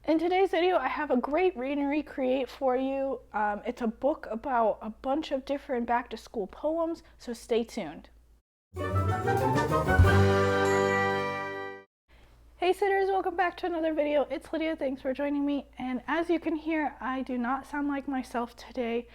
In today's video, I have a great read and recreate for you. It's a book about a bunch of different back to school poems, so stay tuned. Hey sitters, welcome back to another video. It's Lydia, thanks for joining me. And as you can hear, I do not sound like myself today.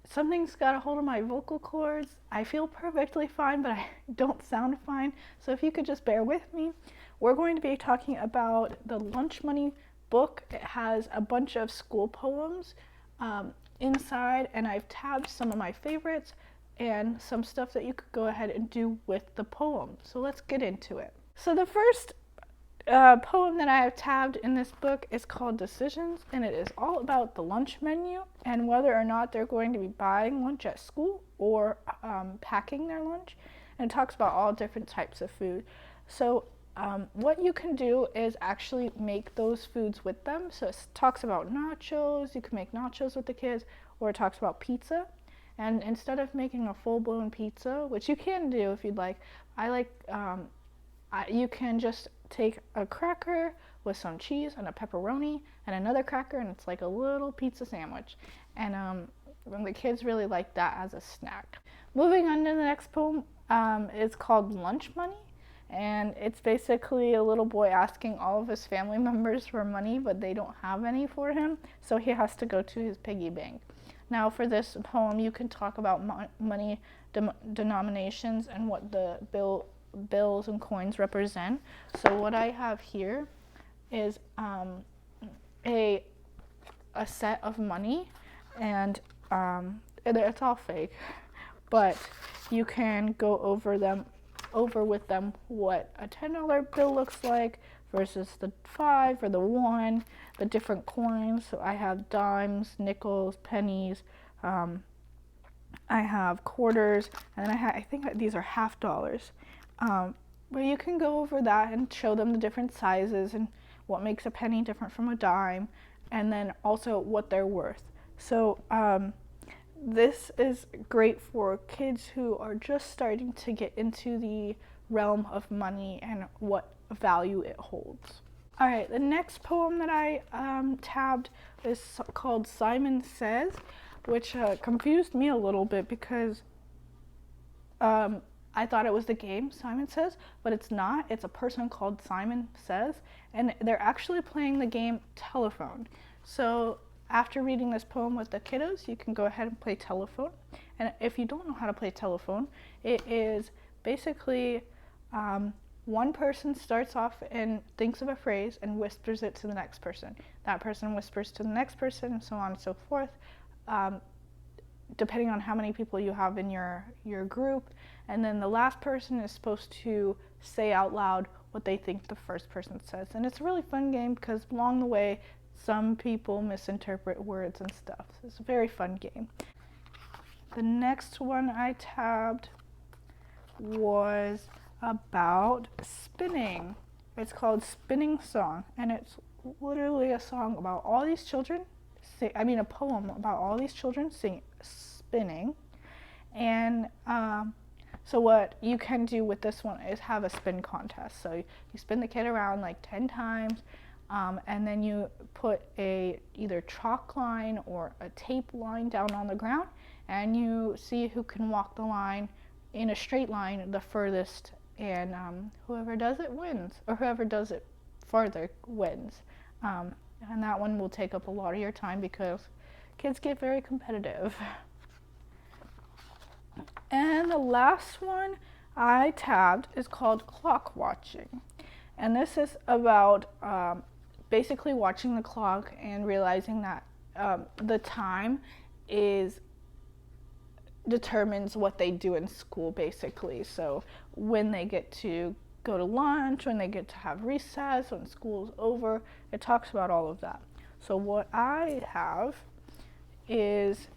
Something's got a hold of my vocal cords. I feel perfectly fine, but I don't sound fine. So if you could just bear with me. We're going to be talking about the Lunch Money book. It has a bunch of school poems inside, and I've tabbed some of my favorites and some stuff that you could go ahead and do with the poem. So let's get into it. So the first poem that I have tabbed in this book is called Decisions, and it is all about the lunch menu and whether or not they're going to be buying lunch at school or packing their lunch. And it talks about all different types of food. So what you can do is actually make those foods with them. So it talks about nachos. You can make nachos with the kids, or it talks about pizza. And instead of making a full-blown pizza, which you can do if you'd like, you can just take a cracker with some cheese and a pepperoni and another cracker, and it's like a little pizza sandwich. And the kids really like that as a snack. Moving on to the next poem, it's called Lunch Money. And it's basically a little boy asking all of his family members for money, but they don't have any for him, so he has to go to his piggy bank. Now for this poem, you can talk about money denominations and what the bills and coins represent. So what I have here is a set of money, and it's all fake, but you can go over with them what a $10 bill looks like versus the 5 or the 1, the different coins. So I have dimes, nickels, pennies, I have quarters, and then I think these are half dollars. But you can go over that and show them the different sizes and what makes a penny different from a dime, and then also what they're worth. So this is great for kids who are just starting to get into the realm of money and what value it holds. All right, the next poem that I tabbed is called Simon Says, which confused me a little bit because I thought it was the game Simon Says, but it's not. It's a person called Simon Says, and they're actually playing the game Telephone. So after reading this poem with the kiddos, you can go ahead and play telephone. And if you don't know how to play telephone, it is basically one person starts off and thinks of a phrase and whispers it to the next person. That person whispers to the next person, and so on and so forth, depending on how many people you have in your group. And then the last person is supposed to say out loud what they think the first person says. And it's a really fun game because along the way, some people misinterpret words and stuff. So it's a very fun game. The next one I tabbed was about spinning. It's called Spinning Song, and it's literally a song about all these children, a poem about all these children spinning. And so what you can do with this one is have a spin contest. So you spin the kid around like 10 times, and then you put either chalk line or a tape line down on the ground, and you see who can walk the line in a straight line the furthest, and whoever does it wins, or whoever does it farther wins. And that one will take up a lot of your time because kids get very competitive. And the last one I tabbed is called Clock Watching. And this is about basically watching the clock and realizing that the time determines what they do in school, basically. So when they get to go to lunch, when they get to have recess, when school's over, it talks about all of that. So what I have is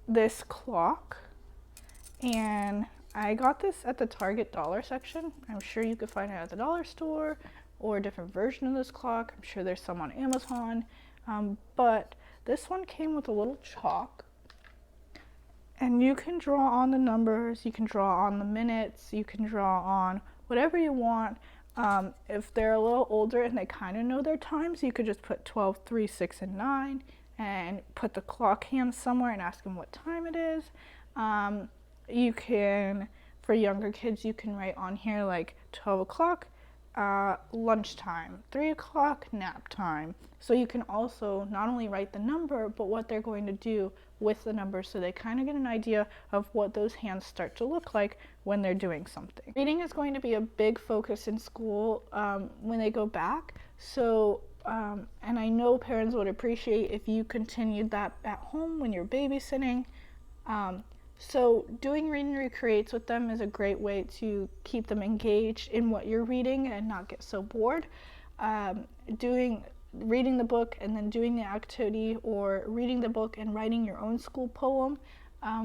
this clock, and I got this at the Target dollar section. I'm sure you could find it at the dollar store or a different version of this clock. I'm sure there's some on Amazon, but this one came with a little chalk, and you can draw on the numbers, you can draw on the minutes, you can draw on whatever you want. If they're a little older and they kind of know their times, you could just put 12, 3, 6, and 9 and put the clock hand somewhere and ask them what time it is. You can, for younger kids, you can write on here like 12 o'clock, lunchtime, 3 o'clock, nap time. So you can also not only write the number, but what they're going to do with the number, so they kind of get an idea of what those hands start to look like when they're doing something. Reading is going to be a big focus in school when they go back. So, and I know parents would appreciate if you continued that at home when you're babysitting. So doing read and recreates with them is a great way to keep them engaged in what you're reading and not get so bored. Reading the book and then doing the activity, or reading the book and writing your own school poem,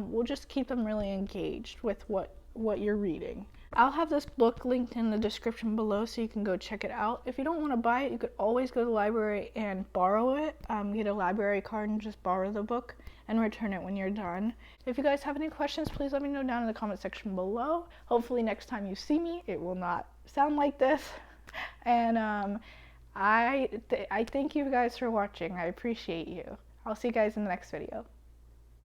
will just keep them really engaged with what you're reading. I'll have this book linked in the description below so you can go check it out. If you don't want to buy it, you could always go to the library and borrow it. Get a library card and just borrow the book and return it when you're done. If you guys have any questions, please let me know down in the comment section below. Hopefully next time you see me, it will not sound like this. And I thank you guys for watching. I appreciate you. I'll see you guys in the next video.